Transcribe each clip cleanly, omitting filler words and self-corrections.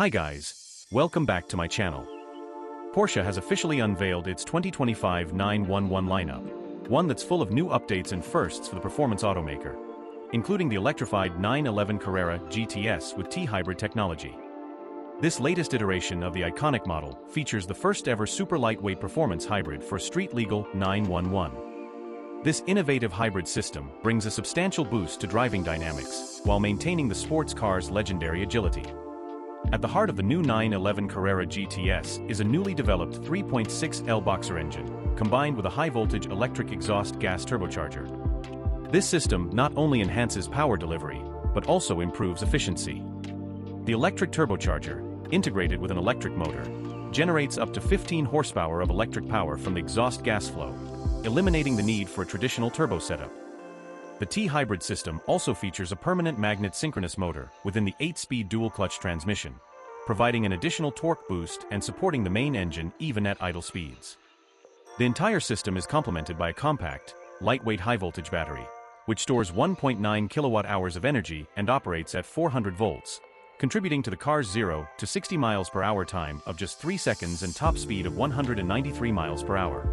Hi guys, welcome back to my channel. Porsche has officially unveiled its 2025 911 lineup, one that's full of new updates and firsts for the performance automaker, including the electrified 911 Carrera GTS with T-hybrid technology. This latest iteration of the iconic model features the first-ever super lightweight performance hybrid for street-legal 911. This innovative hybrid system brings a substantial boost to driving dynamics while maintaining the sports car's legendary agility. At the heart of the new 911 Carrera GTS is a newly developed 3.6L boxer engine, combined with a high-voltage electric exhaust gas turbocharger. This system not only enhances power delivery, but also improves efficiency. The electric turbocharger, integrated with an electric motor, generates up to 15 horsepower of electric power from the exhaust gas flow, eliminating the need for a traditional turbo setup. The T-hybrid system also features a permanent magnet synchronous motor within the 8-speed dual-clutch transmission, providing an additional torque boost and supporting the main engine even at idle speeds. The entire system is complemented by a compact, lightweight high-voltage battery, which stores 1.9 kilowatt-hours of energy and operates at 400 volts, contributing to the car's 0 to 60 miles per hour time of just 3 seconds and top speed of 193 miles per hour.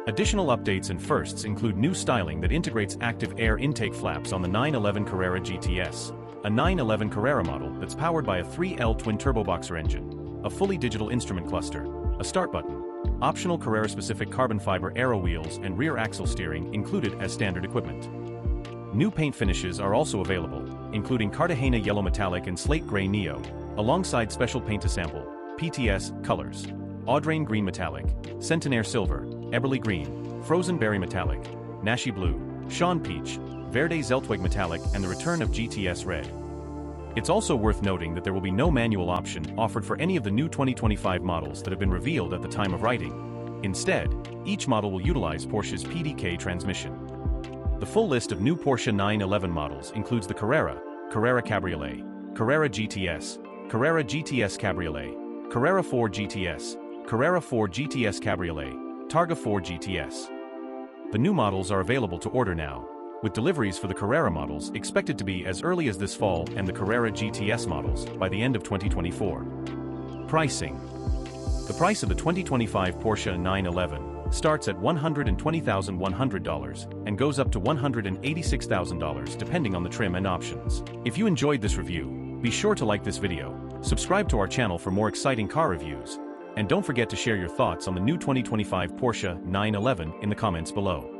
Additional updates and firsts include new styling that integrates active air intake flaps on the 911 Carrera GTS, a 911 Carrera model that's powered by a 3L twin-turbo boxer engine, a fully digital instrument cluster, a start button, optional Carrera-specific carbon fiber aero wheels and rear axle steering included as standard equipment. New paint finishes are also available, including Cartagena Yellow Metallic and Slate Gray Neo, alongside special paint to sample, PTS, colors, Audrain Green Metallic, Centenaire Silver, Eberly Green, Frozen Berry Metallic, Nashi Blue, Sean Peach, Verde Zeltweg Metallic and the return of GTS Red. It's also worth noting that there will be no manual option offered for any of the new 2025 models that have been revealed at the time of writing. Instead, each model will utilize Porsche's PDK transmission. The full list of new Porsche 911 models includes the Carrera, Carrera Cabriolet, Carrera GTS, Carrera GTS Cabriolet, Carrera 4 GTS, Carrera 4 GTS Cabriolet, Targa 4 GTS. The new models are available to order now, with deliveries for the Carrera models expected to be as early as this fall and the Carrera GTS models by the end of 2024. Pricing. The price of the 2025 Porsche 911 starts at $120,100 and goes up to $186,000 depending on the trim and options. If you enjoyed this review, be sure to like this video, subscribe to our channel for more exciting car reviews, and don't forget to share your thoughts on the new 2025 Porsche 911 in the comments below.